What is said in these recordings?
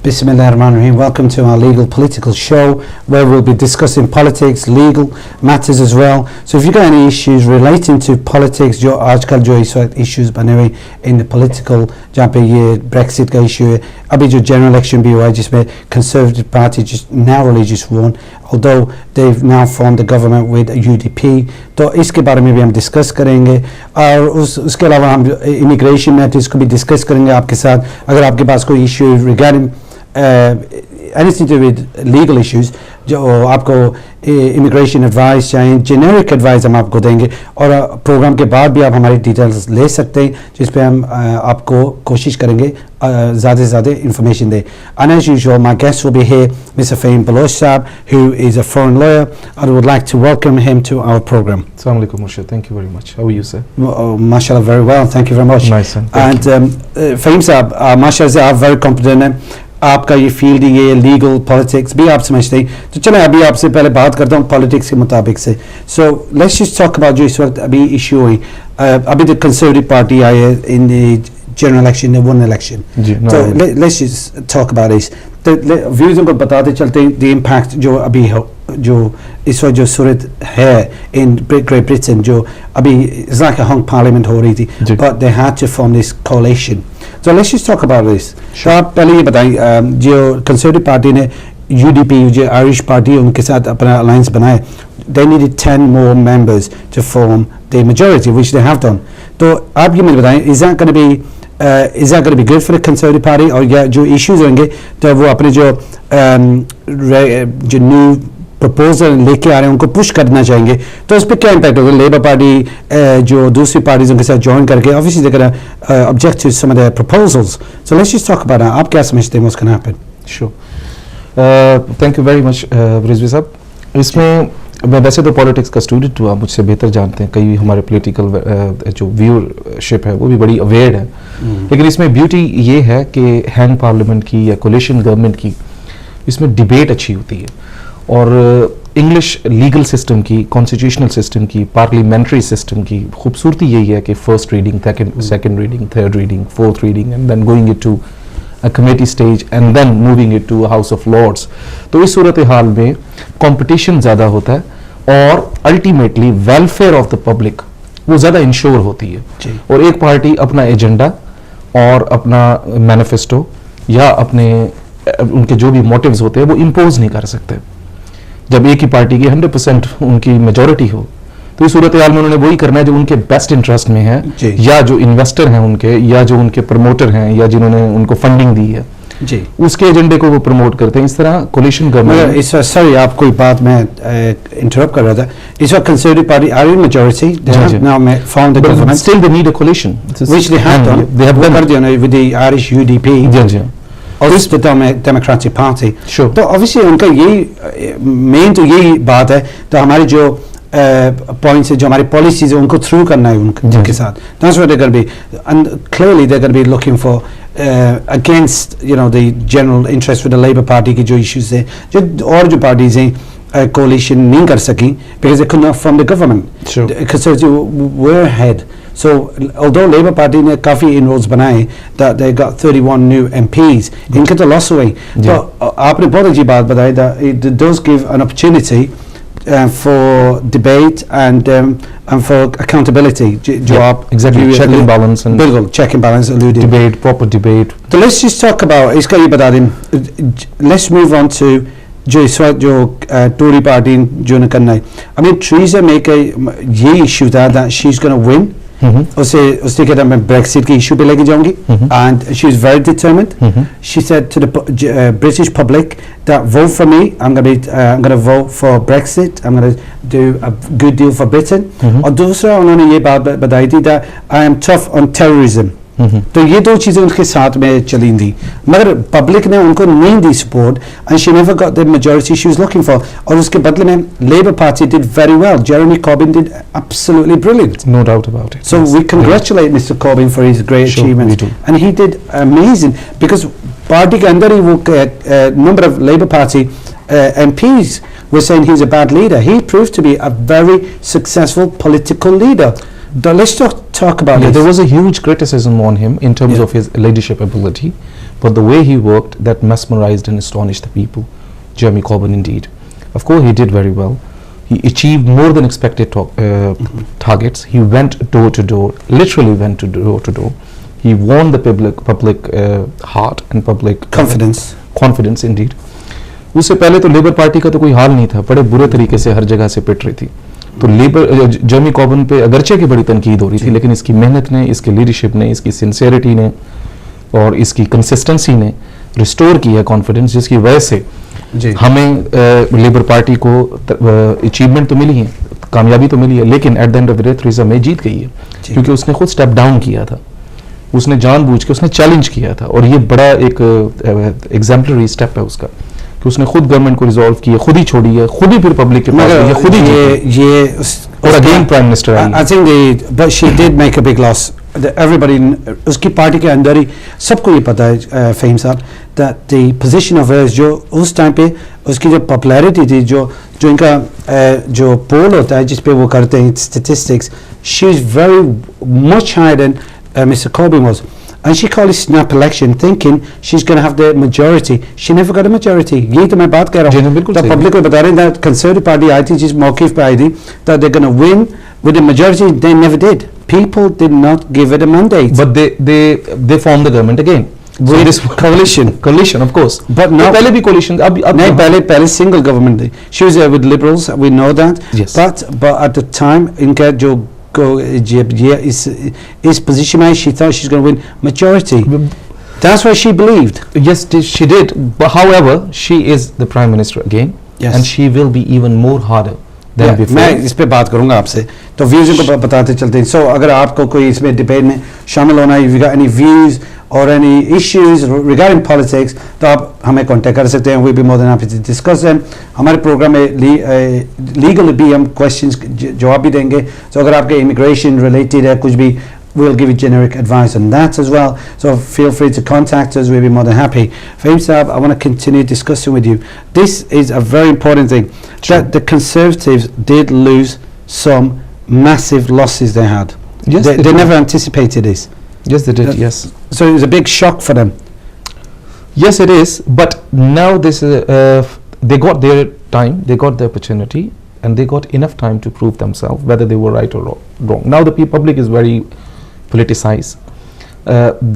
Bismillahirrahmanirrahim. Welcome to our legal political show where we'll be discussing politics, legal matters as well. So if you've got any issues relating to politics, जो आजकल जो इस वक्त issues बने हुए in the political, जहाँ पे ये Brexit का issue है, अभी जो general election भी हुआ है जिसमें Conservative Party just narrowly just won, although they've now formed the government with UDP. तो इसके बारे में भी हम डिस्कस करेंगे और उसके अलावा हम इमिग्रेशन मैटर्स को भी डिस्कस करेंगे आपके साथ. अगर आपके पास कोई issue regarding anything to do with legal issues जो आपको इमिग्रेशन एडवाइस चाहिए, जेनेरिक एडवाइस हम आपको देंगे और प्रोग्राम के बाद भी आप हमारी डिटेल्स ले सकते हैं जिस पे हम आपको कोशिश करेंगे ज़्यादा से ज़्यादा इंफॉर्मेशन दें. And as usual, my guest will be here, Mr. Fahim Baloch Saab, who is a foreign lawyer. I would like to welcome him to our program. Assalamu alaikum, Murshid. Thank you very much. How are you, sir? Mashallah, very well. Thank you very much. Nice. And Fahim Saab, mashallah, आप very competent हैं. आपका ये field ये legal politics भी आप समझते हैं. तो चलें अभी आपसे पहले बात करता हूँ पॉलिटिक्स के मुताबिक से. सो लेट्स जस्ट टॉक अबाउट जो इस वक्त अभी इशू हुई, अभी तो कंजर्वेटिव पार्टी आई है in the general election, won election. तो let's just talk about this. तो व्यूज़ को बताते चलते हैं द इम्पैक्ट जो अभी हो, जो इस वक्त जो सूरत है इन ग्रेट ब्रिटेन, जो अभी it's like a hung parliament हो रही थी, but they had to form this coalition. So let's just talk about this. तो आप पहले ये बताएं, जो कंजर्वेटिव पार्टी ने UDP जो आयरिश पार्टी उनके साथ अपना अलायंस बनाए, they needed 10 more members to form the majority, which they have done. तो आप ये मुझे बताएं, is that going to be good for the Conservative Party, और या जो issues होंगे तो वो अपने जो new प्रपोजल लेके आ रहे हैं उनको पुश करना चाहेंगे, तो उस पर क्या इम्पैक्ट होगा? लेबर पार्टी जो दूसरी पार्टीज उनके साथ ज्वाइन करके obviously they gonna object to some of the proposals. So let's just talk about आप क्या समझते हैं what's gonna happen? Sure, thank you very much Rizvi साहब. इसमें मैं वैसे तो पॉलिटिक्स का स्टूडेंट हूँ, आप मुझसे बेहतर जानते हैं, कई हमारे पॉलिटिकल जो व्यूअरशिप है वो भी बड़ी अवेयर है. लेकिन इसमें ब्यूटी ये है कि हैंग पार्लियामेंट की या कोलिशन गवर्नमेंट की इसमें डिबेट अच्छी होती है और इंग्लिश लीगल सिस्टम की, कॉन्स्टिट्यूशनल सिस्टम की, पार्लियामेंट्री सिस्टम की खूबसूरती यही है कि first reading, second reading, third reading, fourth reading and then going it to a committee stage and then moving it to House of Lords. तो इस सूरत हाल में कंपटीशन ज़्यादा होता है और ultimately welfare of the public वो ज़्यादा इंश्योर होती है. और एक पार्टी अपना एजेंडा और अपना मैनिफेस्टो या अपने उनके जो भी मोटिव्स होते हैं वो इम्पोज नहीं कर सकते. जब एक ही पार्टी की 100% उनकी मेजॉरिटी हो तो इस सूरत हाल में उन्होंने वही करना है जो उनके बेस्ट इंटरेस्ट में है, या जो इन्वेस्टर हैं उनके, या जो उनके प्रमोटर हैं, या जिन्होंने उनको फंडिंग दी है जी, उसके एजेंडे को वो प्रमोट करते हैं. इस तरह कोलिशन गवर्नमेंट. इस सॉरी आप कोई बात मैं इंटरप्ट कर रहा था. इस वक्त conservative party are in majority now में found the government, still they need a coalition which they have done. They have done with the Irish UDP और इस डेमोक्रेटिक पार्टी. तो ऑब्वियसली उनका यही मेन तो यही बात है. तो हमारी जो पॉइंट्स है, जो हमारी पॉलिसीज है, उनको थ्रू करना है उनके साथ. That's what they're going to be, and clearly they're going to be looking for against the general interest with the Labour Party की जो issues है, जो और जो parties हैं coalition नहीं कर सकी because they could not form the government. Conservative were ahead. So although Labour Party ने काफ़ी inroads बनाए, that they got 31 new MPs, इनके तो loss हुई. तो आपने बहुत अच्छी बात बताई that it does give an opportunity for debate and for accountability. जो आप exactly check and balance and बिल्कुल check and balance alluded debate, proper debate. तो let's just talk about इसका ये बता दें. Let's move on to जो इस वक्त जो टोरी पार्टी जो ने करना है. I mean Theresa May का ये इशू था that she's going to win. उसने कहता मैं ब्रेक्सिट की इशू पे लेके जाऊंगी, and she is very determined. She said to the British public that vote for me, I'm going to vote for Brexit, I'm going to do a good deal for Britain. और दूसरा उन्होंने ये बात बताई थी that I am tough on terrorism. तो ये दो चीज़ें उनके साथ में चली थी, मगर पब्लिक ने उनको नहीं the support and she never got the majority she was looking for. और उसके बदले में Labour Party did very well. Jeremy Corbyn did absolutely brilliant. No doubt about it. So we congratulate Mr. Corbyn for his great achievements, and he did amazing because party के अंदर ही वो number of Labour Party MPs were saying he's a bad leader. He proved to be a very successful political leader. Let's talk about this. There was a huge criticism on him in terms of his leadership ability, but the way he worked, that mesmerized and astonished the people. Jeremy Corbyn, indeed. Of course, he did very well. He achieved more than expected targets. He went door to door, literally went door to door. He won the public heart and public confidence, indeed. उससे पहले तो labour party का तो कोई हाल नहीं था, बड़े बुरे तरीके से हर जगह से पिट रही थी. तो जेमी कॉर्बन पे अगरचे की बड़ी तनकीद हो रही थी, लेकिन इसकी मेहनत ने, इसकी लीडरशिप ने, इसकी सिंसियरिटी ने और इसकी कंसिस्टेंसी ने रिस्टोर की है कॉन्फिडेंस, जिसकी वजह से हमें लेबर पार्टी को अचीवमेंट तो मिली है, कामयाबी तो मिली है, लेकिन at the end of the day Theresa May जीत गई है, क्योंकि उसने खुद स्टेप डाउन किया था, उसने जानबूझ के उसने चैलेंज किया था. और ये बड़ा एक एग्जाम्पलरी स्टेप है उसका कि उसने खुद गवर्नमेंट को रिजॉल्व किया, खुद ही छोड़ी है, खुद ही फिर पब्लिक के पास गई है, खुद ही ये और again prime minister I think but she did make a big loss. Everybody उसकी पार्टी के अंदर ही सबको ये पता है फहीम साहब that the position of hers जो उस टाइम पे उसकी जो पॉपुलैरिटी थी, जो इनका जो पोल होता है जिस पे वो करते हैं statistics, she is very much higher than Mr. Corbyn was, and she called it snap election thinking she's going to have the majority. She never got a majority. यही तो मैं बात कह रहा हूँ, तो पब्लिक को बता रहे हैं that Conservative Party आई थी जिस मौक़िफ़ पे आई थी that they're going to win with a majority. They never did. People did not give it a mandate. But they formed the government again. So this coalition of course. But now पहले भी coalition अब नहीं, पहले single government थी. She was with Liberals. We know that. Yes. But at the time इनका जो इस position में she thought she's going to win majority. That's what she believed. Yes, she did. But however, she is the prime minister again, yes. And she will be even more harder than before. मैं इस पे बात करूँगा आपसे, तो views को बताते चलते हैं. So अगर आपको कोई इसमें डिबेट में शामिल होना है, if you got any views or any issues regarding politics, तो आप हमें कांटेक्ट कर सकते हैं. We'll be more than happy to discuss them. हमारे प्रोग्राम में लीगल भी हम क्वेश्चंस जवाब भी देंगे. So अगर आपके इमिग्रेशन रिलेटेड है कुछ भी, we'll give you generic advice on that as well. So feel free to contact us. We'll be more than happy. Fahim Saab, I want to continue discussing with you. This is a very important thing. Sure. That the Conservatives did lose some massive losses they had. Yes, they never anticipated this. Yes, they did. Yes. So it was a big shock for them. Yes, it is. But now this they got their time, they got the opportunity, and they got enough time to prove themselves whether they were right or wrong. Now the public is very politicized.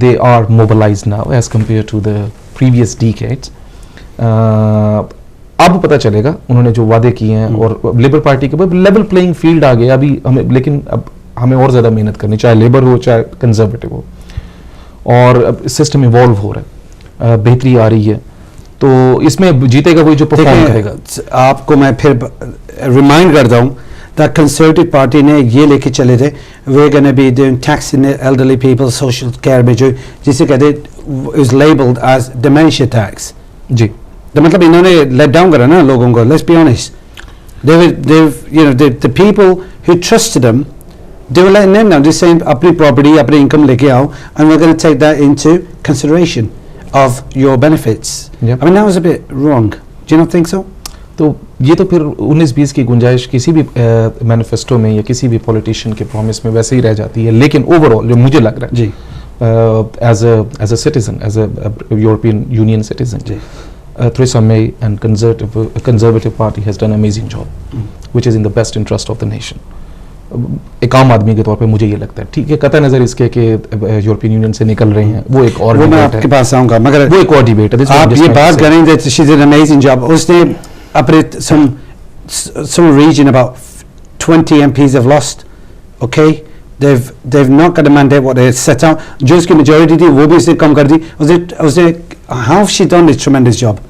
They are mobilized now as compared to the previous decades. अब पता चलेगा उन्होंने जो वादे किए हैं और labour party के बाद लेवल प्लेइंग फील्ड आ गया अभी हमें, लेकिन अब हमें और ज़्यादा मेहनत करनी, चाहे लेबर हो चाहे कंजर्वेटिव हो, और अब सिस्टम इवॉल्व हो रहा है, बेहतरी आ रही है, तो इसमें जीतेगा वही जो परफॉर्म करेगा. आपको मैं फिर रिमाइंड करता हूँ that Conservative Party ने ये लेके चले थे, we're going to be doing taxing the elderly people, social care में जो जिसे कहते is labelled as dementia tax. जी, तो मतलब इन्होंने let down करा ना लोगों को. Let's be honest, the people who trusted them, they were letting them down. They're saying अपनी property, अपनी income लेके आओ, and we're going to take that into consideration of your benefits. Yep. I mean that was a bit wrong. Do you not think so? तो ये तो फिर 19-20 की गुंजाइश किसी भी मैनिफेस्टो में या किसी भी पॉलिटिशियन के प्रॉमिस में वैसे ही रह जाती है, लेकिन ओवरऑल जो मुझे लग रहा है ji as a citizen, as a European Union citizen, Theresa May and Conservative Party has done an amazing job, which is in the best interest of the nation. एक आम आदमी के तौर पे मुझे ये लगता है, ठीक है, कतई नज़र इसके कि यूरोपियन यूनियन से निकल रहे हैं, वो एक और मैं आपके पास आऊँगा, मगर वो एक और डिबेट है. आप ये बात करेंगे she did an amazing job. उसने अपने some region about 20 MPs have lost. Okay, they've not got a mandate what they set out. जो उसकी majority थी वो भी इसने कम कर दी. उसने how has she done this tremendous job?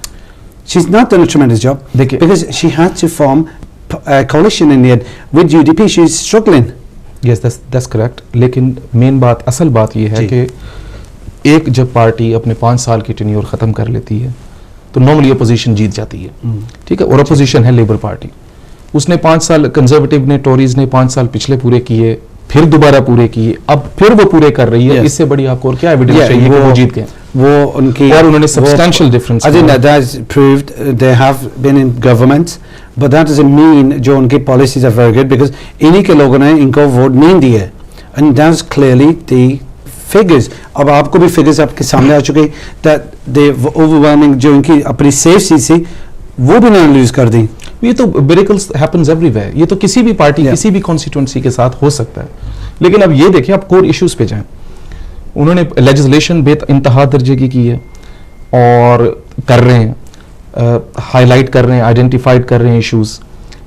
She's not done a tremendous job because she had to form a coalition in the end with UDP. She's struggling. Yes, that's correct. लेकिन main बात, असल बात ये है कि एक जब party अपने 5 साल की टेन्योर ख़त्म कर लेती है तो नॉर्मली अपोजिशन जीत जाती है, ठीक है, और अपोजिशन है लेबर पार्टी. उसने 5 साल, कंजर्वेटिव ने, टोरीज ने 5 साल पिछले पूरे किए, फिर दोबारा पूरे किए, अब फिर वो पूरे कर रही है. इससे बड़ी आपको और क्या एविडेंस चाहिए कि वो जीत गए? वो उनकी और उन्होंने substantial difference. I think that's proved they have been in government, but that doesn't mean जो उनकी policies are very good because इन्हीं के लोगों ने इनको वोट नहीं दिए, and that's clearly the figures, अब आपको भी figures आपके सामने आ चुके that the overwhelming जो इनकी अपनी safe seat थी वो भी ना lose कर दी. ये तो miracles happens everywhere. ये तो किसी भी पार्टी किसी भी constituency के साथ हो सकता है. लेकिन अब ये देखिए आप core issues पे जाएं. उन्होंने legislation बेइंतहा दर्जे की है और कर रहे हैं, highlight कर रहे हैं, identified कर रहे हैं issues.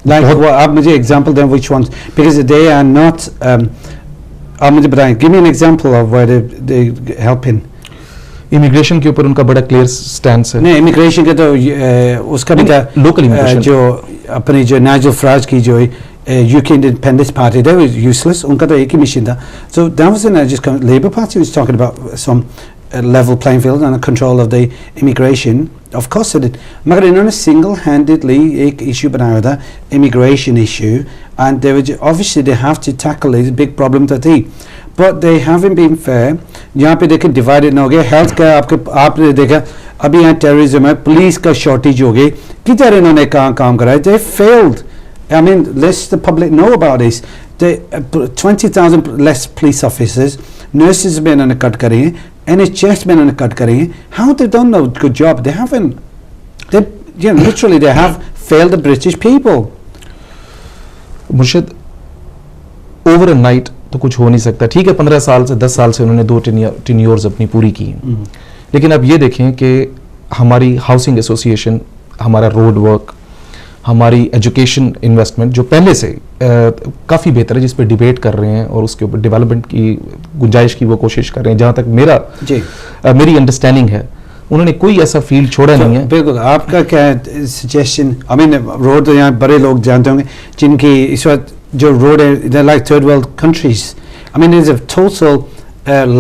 Like आप मुझे example दें which ones, because they are not आप मुझे बताएं, give me an example of where they helping. Immigration के ऊपर उनका बड़ा क्लियर स्टैंड है. नहीं, इमिग्रेशन का तो उसका भी था लोकल इमिग्रेशन जो अपनी जो नाइजल फराज की जो UK independence party that was useless, उनका तो एक ही मिशन था. So that was just Labour Party was talking about some level playing field and control of the immigration. Of course it did. मगर इन्होंने single handedly एक issue बनाया था, immigration issue, and they were obviously they have to tackle this big problem that they. But they haven't been fair. यहाँ पे देखें divided ना हो गया. Health का आपने देखा अभी यहाँ terrorism है, police का shortage हो गई. किधर इन्होंने काम कराया? They failed. I mean, let the public know about this. They 20,000 less police officers, nurses में इन्होंने cut करी हैं, NHS में इन्होंने cut करी हैं. How they done a good job? They haven't. They, literally they have failed the British people. मुर्शिद, over a night तो कुछ हो नहीं सकता. ठीक है, 15 साल से 10 साल से उन्होंने 2 टेन्योर्स अपनी पूरी की. लेकिन अब ये देखें कि हमारी हाउसिंग एसोसिएशन, हमारा रोड वर्क, हमारी एजुकेशन इन्वेस्टमेंट जो पहले से काफ़ी बेहतर है, जिस पर डिबेट कर रहे हैं और उसके ऊपर डेवलपमेंट की गुंजाइश की वो कोशिश कर रहे हैं. जहाँ तक मेरी अंडरस्टैंडिंग है, उन्होंने कोई ऐसा फील्ड छोड़ा नहीं है. बिल्कुल. आपका क्या सजेशन? आई मीन रोड तो यहाँ बड़े लोग जानते होंगे जिनकी इस वक्त जो रोड है, they're like third world countries. I mean there's a total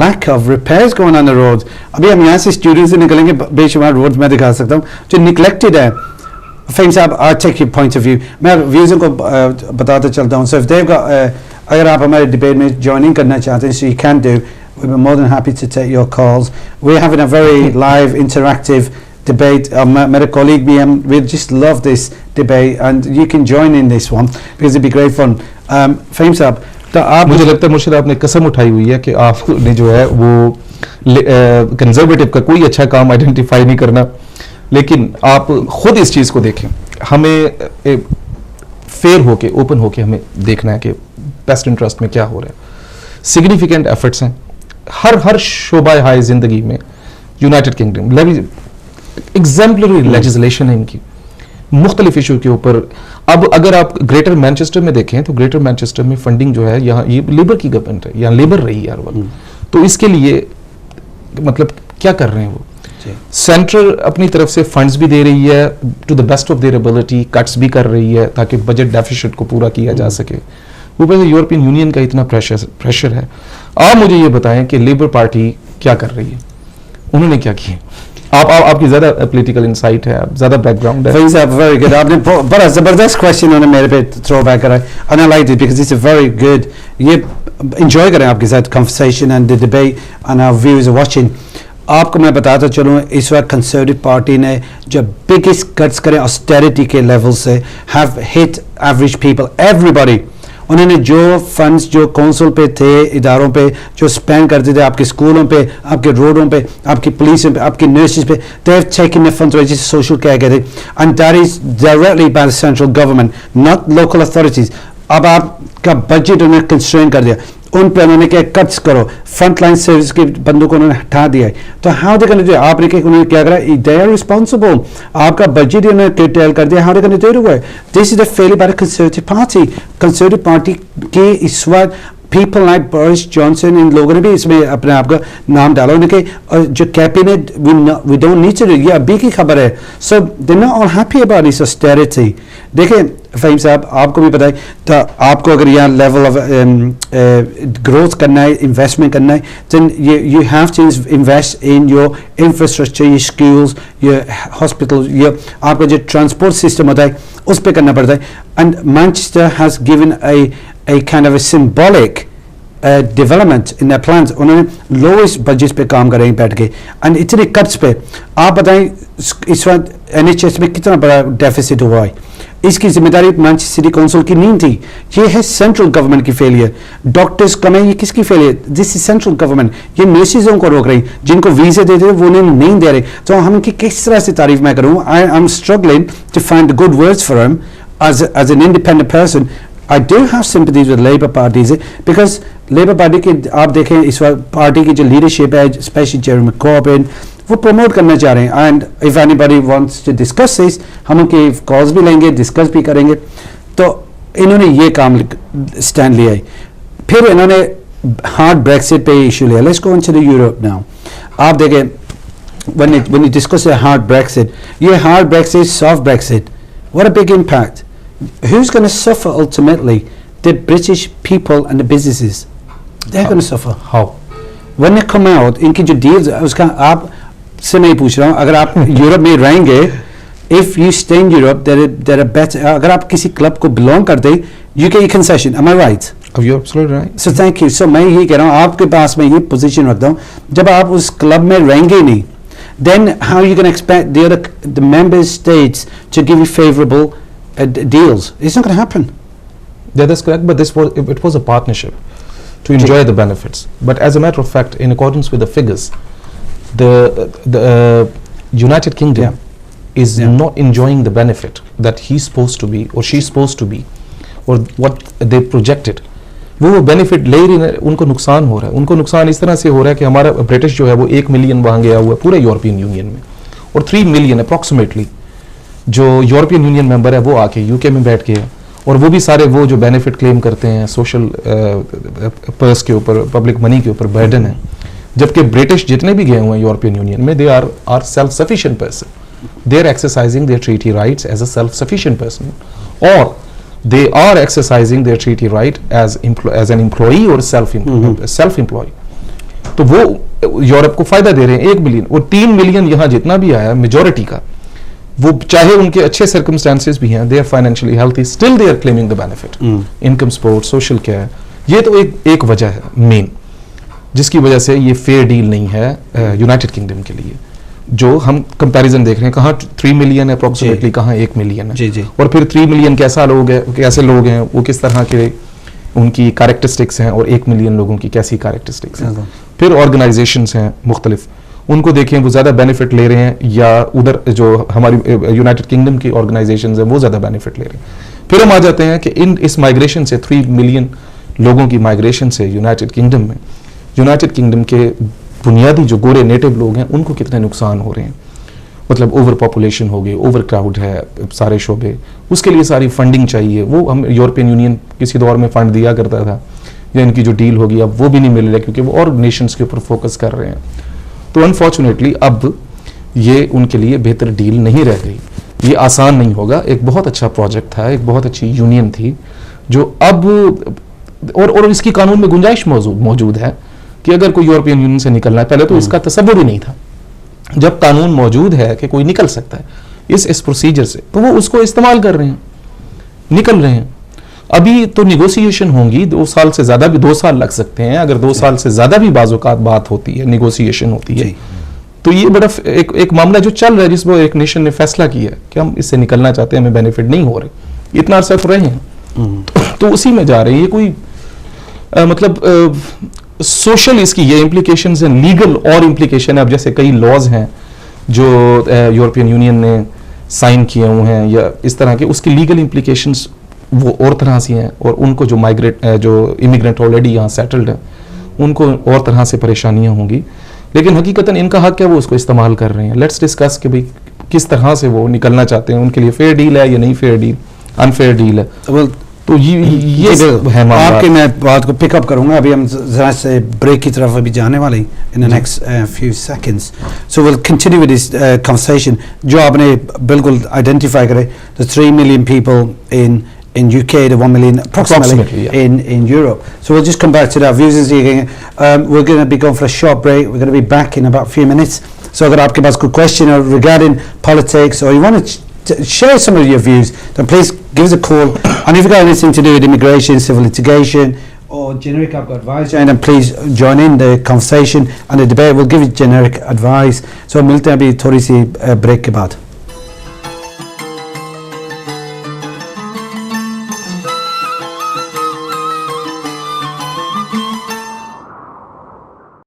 lack of repairs going on the roads. अभी हम यहाँ से स्टूडियो से निकलेंगे, बेशुमार रोड मैं दिखा सकता हूँ जो neglected है. फ़हीम साहब, I'll take your point of view. मैं व्यूज़ को बताता चलता हूँ. So if they've got अगर आप हमारे डिबेट में ज्वाइनिंग करना चाहते हैं, so you can do. We're more than happy to take your calls. We're having a very live, interactive debate. My colleague भी हम, we just love this debate and you can join in this one because it'd be great fun. Faheem साहब, तो आप, मुझे लगता है मुर्शिद आपने कसम उठाई हुई है कि आपने जो है वो कंजर्वेटिव का कोई अच्छा काम आइडेंटिफाई नहीं करना. लेकिन आप खुद इस चीज़ को देखें. हमें फेयर होके, ओपन होके हमें देखना है कि बेस्ट इंटरेस्ट में क्या हो रहा है. सिग्निफिकेंट एफर्ट्स हैं हर शोबा हाय जिंदगी में. यूनाइटेड किंगडम एग्जाम्पलरी लेजिस्लेशन है इनकी मुख्तलिफ इशू के ऊपर. अब अगर आप ग्रेटर मैनचेस्टर में देखें तो ग्रेटर मैनचेस्टर में फंडिंग जो है, यहाँ ये लेबर की गवर्नमेंट है, यहाँ लेबर रही है हर वक्त. तो इसके लिए मतलब क्या कर रहे हैं वो? सेंट्रल अपनी तरफ से फंड्स भी दे रही है to the best of their ability, cuts भी कर रही है ताकि बजट डेफिसिट को पूरा किया जा सके. ऊपर से यूरोपियन यूनियन का इतना प्रेशर है. आप मुझे ये बताएं कि लेबर पार्टी क्या कर रही है, उन्होंने क्या किया? आपकी ज्यादा पॉलिटिकल इंसाइट है, ज्यादा बैकग्राउंड है. Very good. आपने बड़ा जबरदस्त क्वेश्चन उन्होंने मेरे पे थ्रो बैक करा. And I like it because it's a very good. ये एंजॉय करें आपके साथ conversation and the debate and our viewers are watching. आपको मैं बताता चलूँ, इस वक्त कंजर्वेटिव पार्टी ने जो बिगेस्ट कट्स करें ऑस्टेरिटी के लेवल से, have hit average people, everybody. उन्होंने जो फंड्स जो कौंसिल पे थे, इदारों पे जो स्पेंड करते थे, आपके स्कूलों पे, आपके रोडों पे, आपकी पुलिस पे, आपकी नर्सेज पे, they have taken the funds जिसे सोशल केयर कहते हैं. And that is directly by the central government, not local authorities. अब आपका बजट उन्होंने कंस्ट्रेन कर दिया, उन पर उन्होंने क्या कट्स करो, फ्रंट लाइन सर्विस के बंदों को उन्होंने हटा दिया है. तो हाउ दे गोना डू? आपने क्या उन्होंने क्या करा? They are responsible. आपका बजट उन्होंने curtail कर दिया. How they gonna do it? This is the failure by the Conservative party. Conservative party के इस वक्त पीपल लाइक बोरिस जॉनसन, इन लोगों ने भी इसमें अपने आप का नाम डाला. उनके जो cabinet we don't need to do, ये अभी की खबर है. So they not all happy about this austerity. देखें फ़हीम साहब, आपको भी पता है, तो आपको अगर यहाँ लेवल ऑफ ग्रोथ करना है, इन्वेस्टमेंट करना है, then you have to invest in your infrastructure, your schools, your hospitals, your आपका जो ट्रांसपोर्ट सिस्टम होता है उस पर करना पड़ता है. And Manchester has given a kind of a symbolic development in their plans. उन्होंने लोएस्ट बजट पे काम कर रहे हैं बैठ के, एंड इतने कट्स पे. आप बताएं इस वक्त NHS में कितना बड़ा डेफिसिट हुआ है, इसकी जिम्मेदारी मैनचेस्टर सिटी काउंसिल की नहीं थी, ये है सेंट्रल गवर्नमेंट की फेलियर। डॉक्टर्स कम है, ये किसकी failure? This is central government. ये नर्सिसों को रोक रही, जिनको वीज़े देते थे वो उन्हें नहीं दे रहे, तो हम इनकी किस तरह से तारीफ मैं करूँ? I am struggling to find good words for him as an independent person. I do have sympathies with Labour Party because Labour Party की आप देखें इस वक्त पार्टी की जो लीडरशिप है, स्पेशली जेरेमी कॉर्बिन, वो प्रमोट करना चाह रहे हैं। And if anybody wants to discuss this, हम उनके कॉल्स भी लेंगे, डिस्कस भी करेंगे। तो इन्होंने ये काम स्टैंड लिया है। फिर इन्होंने हार्ड ब्रेक्सिट पे इशू लिया। Let's go into the Europe now. आप देखें when you discuss a hard Brexit, ये hard Brexit, soft Brexit, what a big impact. Who's going to suffer ultimately? The British people and the businesses. They're going to suffer. How? When they come out, इनकी जो deals, उसका आप से मैं पूछ रहा हूँ, अगर आप यूरोप में रहेंगे, if you stay in Europe, there are better. अगर आप किसी क्लब को belong करते, you get your concession. Am I right? You're absolutely right. So thank you. So मैं ये कह रहा हूँ, आपके पास मैं ये position रखता हूँ, जब आप उस क्लब में रहेंगे नहीं, then how are you going to expect the member states to give you favorable deals? It's not going to happen. Yeah, that's correct. But it was a partnership to enjoy the benefits. But as a matter of fact, in accordance with the figures, the United Kingdom is not enjoying the benefit that he's supposed to be or she's supposed to be, or what they projected. वो benefit ले रही है, उनको नुकसान हो रहा है। उनको नुकसान इस तरह से हो रहा है कि हमारा ब्रिटिश जो है वो 1 मिलियन वहाँ गया हुआ है पूरे यूरोपियन यूनियन में, और 3 मिलियन अप्रॉक्सीमेटली जो यूरोपियन यूनियन मेंबर है वो आके यूके में बैठ गए, और वो भी सारे वो जो बेनिफिट क्लेम करते हैं सोशल पर्स के ऊपर, पब्लिक मनी के ऊपर बर्डन है। जबकि ब्रिटिश जितने भी गए हुए हैं यूरोपियन यूनियन में, they are self sufficient person, they are exercising their treaty rights as a self sufficient person, और they are exercising their treaty right as an employee or self employee. तो वो Europe को फायदा दे रहे हैं 1 million, और 3 million यहाँ जितना भी आया मेजॉरिटी का, वो चाहे उनके अच्छे सर्कमस्टेंसेस भी हैं, they are financially healthy, still they are claiming the benefit, income support, social care. ये तो एक वजह है मेन, जिसकी वजह से ये फेयर डील नहीं है यूनाइटेड किंगडम के लिए। जो हम कंपैरिजन देख रहे हैं, कहाँ 3 मिलियन है अप्रोक्सीमेटली, कहाँ 1 मिलियन है। जी। और फिर 3 मिलियन कैसे लोग हैं, वो किस तरह के उनकी कैरेक्टरिस्टिक्स हैं, और 1 मिलियन लोगों की कैसी कैरेक्टरिस्टिक्स हैं। फिर ऑर्गेनाइजेशंस हैं मुख्तलिफ, उनको देखें वो ज़्यादा बेनिफिट ले रहे हैं, या उधर जो हमारी यूनाइटेड किंगडम की ऑर्गेनाइजेशंस हैं वो ज़्यादा बेनिफिट ले रहे हैं। फिर हम आ जाते हैं कि इस माइग्रेशन से 3 मिलियन लोगों की माइग्रेशन से यूनाइटेड किंगडम में, यूनाइटेड किंगडम के बुनियादी जो गोरे नेटिव लोग हैं उनको कितने नुकसान हो रहे हैं। मतलब ओवर पॉपुलेशन हो गई, ओवर क्राउड है सारे शोबे, उसके लिए सारी फंडिंग चाहिए। वो हम यूरोपियन यूनियन किसी दौर में फंड दिया करता था, या इनकी जो डील होगी अब वो भी नहीं मिल रहा, क्योंकि वो और नेशंस के ऊपर फोकस कर रहे हैं। तो अनफॉर्चुनेटली अब ये उनके लिए बेहतर डील नहीं रह गई। ये आसान नहीं होगा। एक बहुत अच्छा प्रोजेक्ट था, एक बहुत अच्छी यूनियन थी, जो अब और इसकी कानून में गुंजाइश मौजूद है कि अगर कोई यूरोपियन यूनियन से निकलना है, पहले तो इसका तसव्वुर ही नहीं था। जब कानून मौजूद है कि कोई निकल सकता है इस प्रोसीजर से, तो वो उसको इस्तेमाल कर रहे हैं, निकल रहे हैं। अभी तो निगोसिएशन होंगी, 2 साल से ज्यादा भी, 2 साल लग सकते हैं। अगर 2 साल से ज्यादा भी बाज़-औक़ात बात होती है, निगोसिएशन होती है, तो ये बड़ा एक मामला जो चल रहा है, जिसमें एक नेशन ने फैसला किया कि हम इससे निकलना चाहते हैं, हमें बेनिफिट नहीं हो रहे, इतना अरसा तो रहे हैं, तो उसी में जा रहे हैं। ये कोई मतलब सोशल इसकी ये इम्प्लीकेशंस हैं, लीगल और इम्प्लीकेशन है। अब जैसे कई लॉज हैं जो यूरोपियन यूनियन ने साइन किए हुए हैं, या इस तरह के, उसकी लीगल इम्प्लीकेशंस वो और तरह से हैं, और उनको जो इमिग्रेंट ऑलरेडी यहाँ सेटल्ड है उनको और तरह से परेशानियां होंगी। लेकिन हकीकतन इनका हक है, वो उसको इस्तेमाल कर रहे हैं। लेट्स डिस्कस कि भाई किस तरह से वो निकलना चाहते हैं, उनके लिए फेयर डील है या नहीं फेयर डील, अनफेयर डील है। तो ये है मामला। आपके मैं बात को पिकअप करूंगा। अभी हम जरा से ब्रेक की तरफ अभी जाने वाले in the next few seconds, so will continue with this conversation जो आपने बिल्कुल आइडेंटिफाई करे, the 3 million people in UK, the 1 million approximately in Europe. So we'll just come back to that. Views is we're going to be going for a short break. We're going to be back in about a few minutes. So अगर आपके पास कोई question regarding politics, or you want to share some of your views, then please give us a call. And if you've got anything to do with immigration, civil litigation, or generic आपको advice चाहिए, then please join in the conversation and the debate. We'll give you generic advice. So मिलते हैं अभी थोड़ी सी break के बाद.